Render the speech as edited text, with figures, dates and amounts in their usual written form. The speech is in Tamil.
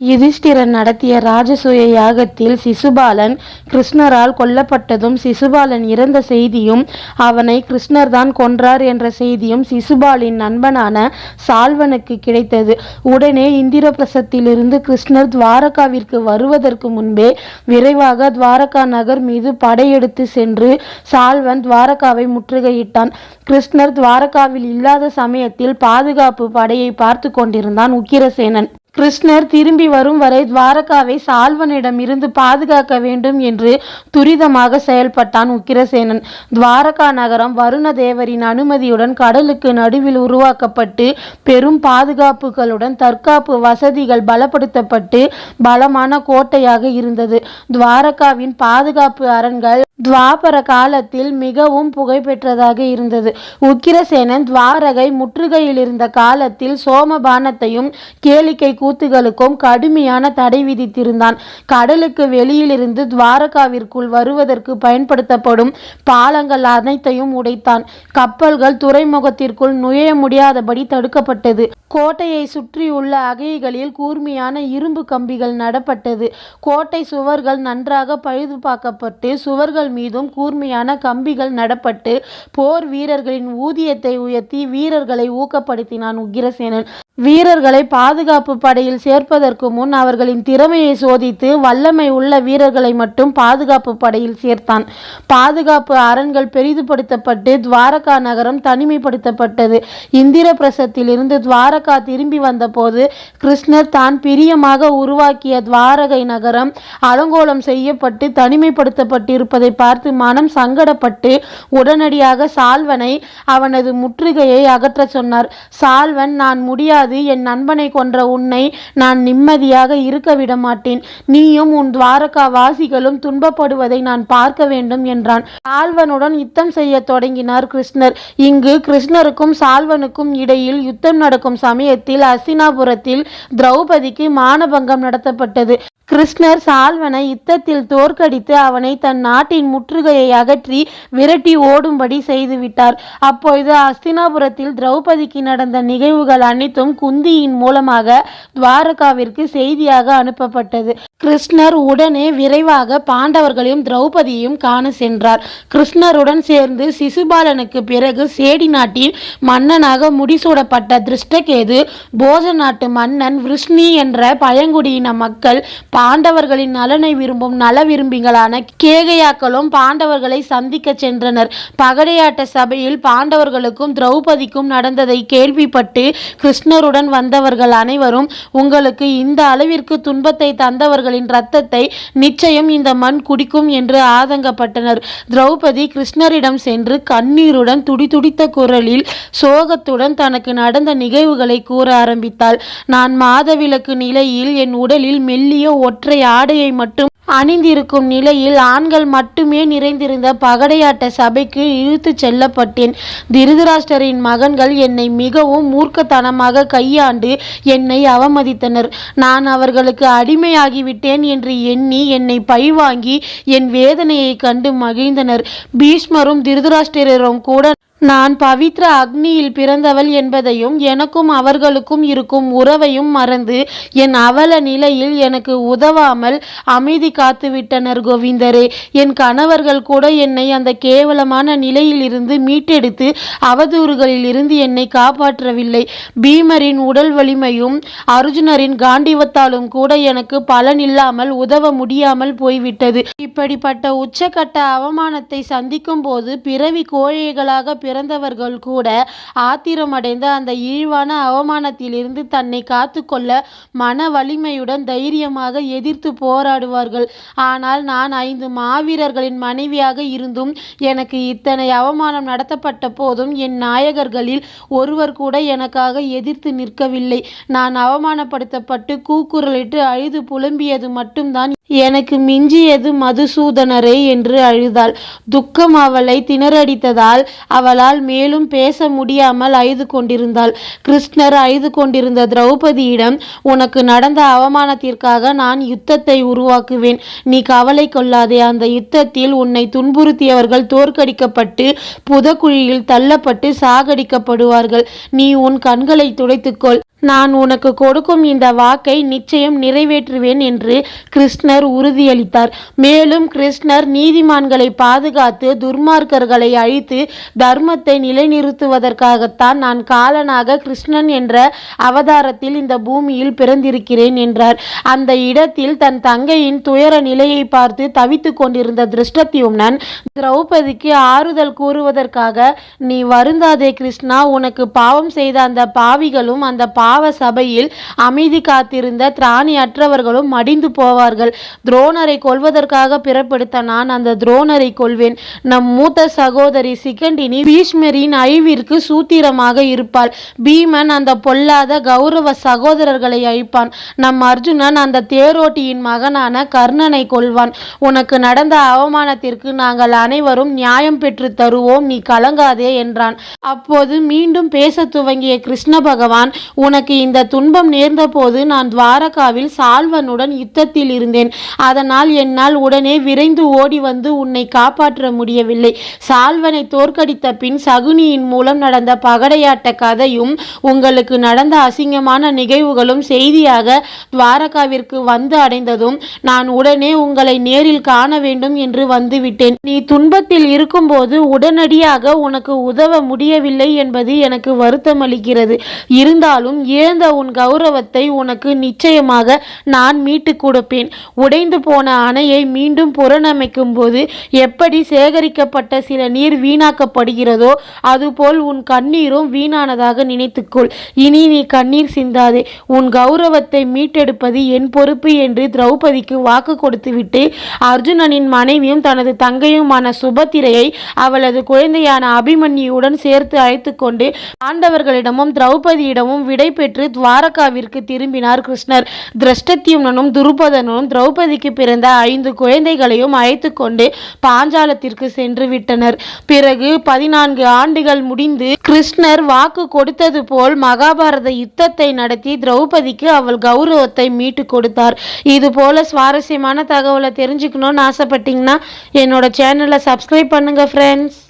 யுதிஷ்டிரன் நடத்திய ராஜசூய யாகத்தில் சிசுபாலன் கிருஷ்ணரால் கொல்லப்பட்டதும் சிசுபாலன் இறந்த செய்தியும் அவனை கிருஷ்ணர் தான் கொன்றார் என்ற செய்தியும் சிசுபாலின் நண்பனான சால்வனுக்கு கிடைத்தது. உடனே இந்திரபிரசத்திலிருந்து கிருஷ்ணர் துவாரகாவிற்கு வருவதற்கு முன்பே விரைவாக துவாரகா நகர் மீது படையெடுத்து சென்று சால்வன் துவாரகாவை முற்றுகையிட்டான். கிருஷ்ணர் துவாரகாவில் இல்லாத சமயத்தில் பாதுகாப்பு படையை பார்த்து கொண்டிருந்தான் உக்கிரசேனன். கிருஷ்ணர் திரும்பி வரும் வரை துவாரகாவை சால்வனிடம் இருந்து பாதுகாக்க வேண்டும் என்று துரிதமாக செயல்பட்டான் உக்கிரசேனன். துவாரகா நகரம் வருண தேவரின் அனுமதியுடன் கடலுக்கு நடுவில் உருவாக்கப்பட்டு பெரும் பாதுகாப்புகளுடன் தற்காப்பு வசதிகள் பலப்படுத்தப்பட்டு பலமான கோட்டையாக இருந்தது. துவாரகாவின் பாதுகாப்பு அரண்கள் துவாபர காலத்தில் மிகவும் புகழ்பெற்றதாக இருந்தது. உக்கிரசேனன் துவாரகை முற்றுகையில் இருந்த காலத்தில் சோமபானத்தையும் கேளிக்கை கூத்துகளுக்கும் கடுமையான தடை விதித்திருந்தான். கடலுக்கு வெளியிலிருந்து துவாரகாவிற்குள் வருவதற்கு பயன்படுத்தப்படும் பாலங்கள் அனைத்தையும் உடைத்தான். கப்பல்கள் துறைமுகத்திற்குள் நுழைய முடியாதபடி தடுக்கப்பட்டது. கோட்டையை சுற்றியுள்ள அகைகளில் கூர்மையான இரும்பு கம்பிகள் நடப்பட்டது. கோட்டை சுவர்கள் நன்றாக பழுது பார்க்கப்பட்டு சுவர்கள் மீதும் கூர்மையான கம்பிகள் நடப்பட்டு போர் வீரர்களின் ஊதியத்தை உயர்த்தி வீரர்களை ஊக்கப்படுத்தினான் உக்கிரசேனன். வீரர்களை பாதுகாப்பு படையில் சேர்ப்பதற்கு முன் அவர்களின் திறமையை சோதித்து வல்லமை உள்ள வீரர்களை மட்டும் பாதுகாப்பு படையில் சேர்த்தான். பாதுகாப்பு அரண்கள் பெரிதுபடுத்தப்பட்டு துவாரகா நகரம் தனிமைப்படுத்தப்பட்டது. இந்திரபிரசத்திலிருந்து துவாரகா திரும்பி வந்தபோது கிருஷ்ணர் தான் பிரியமாக உருவாக்கிய துவாரகை நகரம் அலங்கோலம் செய்யப்பட்டு தனிமைப்படுத்தப்பட்டிருப்பதை பார்த்து மனம் சங்கடப்பட்டு உடனடியாக சால்வனை அவனது முற்றுகையை அகற்ற சொன்னார். சால்வன், நான் முடியாது, என் நண்பனை கொன்ற உன்னை நான் நிம்மதியாக இருக்க விட மாட்டேன். நீயும் உன் துவாரகா வாசிகளும் துன்பப்படுவதை நான் பார்க்க வேண்டும் என்றான். சால்வனுடன் யுத்தம் செய்ய தொடங்கினார் கிருஷ்ணர். இங்கு கிருஷ்ணருக்கும் சால்வனுக்கும் இடையில் யுத்தம் நடக்கும் சமயத்தில் அஸ்தினாபுரத்தில் திரௌபதிக்கு மானபங்கம் நடத்தப்பட்டது. கிருஷ்ணர் சால்வனை யுத்தத்தில் தோற்கடித்து அவனை தன் நாட்டின் முற்றுகையை அகற்றி விரட்டி ஓடும்படி செய்துவிட்டார். அப்பொழுது அஸ்தினாபுரத்தில் திரௌபதிக்கு நடந்த நிகழ்வுகள் அனைத்தும் குந்தியின் மூலமாக துவாரகாவிற்கு செய்தியாக அனுப்பப்பட்டது. கிருஷ்ணர் உடனே விரைவாக பாண்டவர்களையும் திரௌபதியையும் காண சென்றார். கிருஷ்ணருடன் சேர்ந்து சிசுபாலனுக்கு பிறகு சேடி நாட்டின் மன்னனாக முடிசூடப்பட்ட திருஷ்டகேது, போஜ நாட்டு மன்னன் விருஷ்ணி என்ற பழங்குடியின மக்கள், பாண்டவர்களின் நலனை விரும்பும் நல விரும்பிகளான கேகயாக்களும் பாண்டவர்களை சந்திக்க சென்றனர். பகடையாட்ட சபையில் பாண்டவர்களுக்கும் திரௌபதிக்கும் நடந்ததை கேள்விப்பட்டு கிருஷ்ணருடன் வந்தவர்கள் அனைவரும், உங்களுக்கு இந்த அளவிற்கு துன்பத்தை தந்தவர்களின் இரத்தத்தை நிச்சயம் இந்த மண் குடிக்கும் என்று ஆதங்கப்பட்டனர். திரௌபதி கிருஷ்ணரிடம் சென்று கண்ணீருடன் துடிதுடித்த குரலில் சோகத்துடன் தனக்கு நடந்த நிகழ்வுகளை கூற ஆரம்பித்தாள். நான் மாதவிலக்கு நிலையில் என் உடலில் மெல்லிய ஒற்றை ஆடையை மட்டும் அணிந்திருக்கும் நிலையில் ஆண்கள் மட்டுமே நிறைந்திருந்த பகடையாட்ட சபைக்கு இழுத்து செல்லப்பட்டேன். திருதராஷ்டிரரின் மகன்கள் என்னை மிகவும் மூர்க்கத்தனமாக கையாண்டு என்னை அவமதித்தனர். நான் அவர்களுக்கு அடிமையாகிவிட்டேன் என்று எண்ணி என்னை பழிவாங்கி என் வேதனையை கண்டு மகிழ்ந்தனர். பீஷ்மரும் திருதராஷ்டிரரும் கூட நான் பவித்ர அக்னியில் பிறந்தவள் என்பதையும் எனக்கும் அவர்களுக்கும் இருக்கும் உறவையும் மறந்து என் அவல நிலையில் எனக்கு உதவாமல் அமைதி காத்துவிட்டனர். கோவிந்தரே, என் கணவர்கள் கூட என்னை அந்த கேவலமான நிலையிலிருந்து மீட்டெடுத்து அவதூறுகளில் இருந்து என்னை காப்பாற்றவில்லை. பீமரின் உடல் வலிமையும் அர்ஜுனரின் காண்டிவத்தாலும் கூட எனக்கு பலனில்லாமல் உதவ முடியாமல் போய்விட்டது. இப்படிப்பட்ட உச்சக்கட்ட அவமானத்தை சந்திக்கும் போது பிறவி கோழைகளாக பிறந்தவர்கள் கூட ஆத்திரமடைந்த அந்த இழிவான அவமானத்திலிருந்து தன்னை காத்து கொள்ள மன வலிமையுடன் தைரியமாக எதிர்த்து போராடுவார்கள். ஆனால் நான் 5 மாவீரர்களின் மனைவியாக இருந்தும் எனக்கு இத்தனை அவமானம் நடத்தப்பட்ட போதும் என் நாயகர்களில் ஒருவர் கூட எனக்காக எதிர்த்து நிற்கவில்லை. நான் அவமானப்படுத்தப்பட்டு கூக்குரலிட்டு அழுது புலம்பியது மட்டும்தான் எனக்கு மிஞ்சியது. மதுசூதனரே என்று அழுதாள். துக்கம் அவளை திணறடித்ததால் அவளால் மேலும் பேச முடியாமல் அழுது கொண்டிருந்தாள். கிருஷ்ணர் அழுது கொண்டிருந்த திரௌபதியிடம், உனக்கு நடந்த அவமானத்திற்காக நான் யுத்தத்தை உருவாக்குவேன். நீ கவலை கொள்ளாதே. அந்த யுத்தத்தில் உன்னை துன்புறுத்தியவர்கள் தோற்கடிக்கப்பட்டு புதக்குழியில் தள்ளப்பட்டு சாகடிக்கப்படுவார்கள். நீ உன் கண்களை துடைத்துக்கொள். நான் உனக்கு கொடுக்கும் இந்த வாக்கை நிச்சயம் நிறைவேற்றுவேன் என்று கிருஷ்ணர் உறுதியளித்தார். மேலும் கிருஷ்ணர் நீதிமான்களை பாதுகாத்து துர்மார்க்கர்களை அழித்து தர்மத்தை நிலைநிறுத்துவதற்காகத்தான் நான் காலனாக கிருஷ்ணன் என்ற அவதாரத்தில் இந்த பூமியில் பிறந்திருக்கிறேன் என்றார். அந்த இடத்தில் தன் தங்கையின் துயர நிலையை பார்த்து தவித்துக் கொண்டிருந்த திருஷ்டத்யும்னன் திரௌபதிக்கு ஆறுதல் கூறுவதற்காக, நீ வருந்தாதே கிருஷ்ணா, உனக்கு பாவம் செய்த அந்த பாவிகளும் அந்த பாவ சபையில் அமைதி காத்திருந்த திராணியற்றவர்களும் மடிந்து போவார்கள். துரோணரை கொல்வதற்காக பிறப்பெடுத்த நான் அந்த துரோணரை கொல்வேன். நம் மூத்த சகோதரி சிகண்டினி பீஷ்மரின் அழிவிற்கு சூத்திரமாக இருப்பாள். பீமன் அந்த பொல்லாத கௌரவ சகோதரர்களை அழிப்பான். நம் அர்ஜுனன் அந்த தேரோட்டியின் மகனான கர்ணனை கொல்வான். உனக்கு நடந்த அவமானத்திற்கு நாங்கள் அனைவரும் நியாயம் பெற்று தருவோம், நீ கலங்காதே என்றான். அப்போது மீண்டும் பேச துவங்கிய கிருஷ்ண பகவான், உனக்கு இந்த துன்பம் நேர்ந்த போது நான் துவாரகாவில் சால்வனுடன் யுத்தத்தில் இருந்தேன். அதனால் என்னால் உடனே விரைந்து ஓடி வந்து உன்னை காப்பாற்ற முடியவில்லை. சால்வனை தோற்கடித்த பின் சகுனியின் மூலம் நடந்த பகடையாட்ட கதையும் உங்களுக்கு நடந்த அசிங்கமான நிகழ்வுகளும் செய்தியாக துவாரகாவிற்கு வந்து அடைந்ததும் நான் உடனே உங்களை நேரில் காண வேண்டும் என்று வந்துவிட்டேன். நீ துன்பத்தில் இருக்கும்போது உடனடியாக உனக்கு உதவ முடியவில்லை என்பது எனக்கு வருத்தம் அளிக்கிறது. இருந்தாலும் இழந்த உன் கௌரவத்தை உனக்கு நிச்சயமாக நான் மீட்டுக் கொடுப்பேன். உடைந்து போன அணையை மீண்டும் புறணமைக்கும் போது எப்படி சேகரிக்கப்பட்ட சில நீர் வீணாக்கப்படுகிறதோ அதுபோல் உன் கண்ணீரும் வீணானதாக நினைத்துக்கொள். இனி நீ கண்ணீர் சிந்தாதே. உன் கௌரவத்தை மீட்டெடுப்பது என் பொறுப்பு என்று திரௌபதிக்கு வாக்கு கொடுத்துவிட்டு அர்ஜுனனின் மனைவியும் தனது தங்கையுமான சுபத்திரையை அவளது குழந்தையான அபிமன்யுடன் சேர்த்து அழைத்து கொண்டு பாண்டவர்களிடமும் திரௌபதியிடமும் விடை பெற்று துவாரகாவிற்கு திரும்பினார் கிருஷ்ணர். திருஷ்டத்யும்னனும் துருபதனும் திரௌபதிக்கு பிறந்த 5 குழந்தைகளையும் அழைத்து கொண்டு பாஞ்சாலத்திற்கு சென்று விட்டனர். பிறகு 14 ஆண்டுகள் முடிந்து கிருஷ்ணர் வாக்கு கொடுத்தது போல் மகாபாரத யுத்தத்தை நடத்தி திரௌபதிக்கு அவள் கௌரவத்தை மீட்டு கொடுத்தார். இது போல சுவாரஸ்யமான தகவலை தெரிஞ்சுக்கணும்னு ஆசைப்பட்டீங்கன்னா என்னோட சேனலை சப்ஸ்கிரைப் பண்ணுங்க ஃப்ரெண்ட்ஸ்.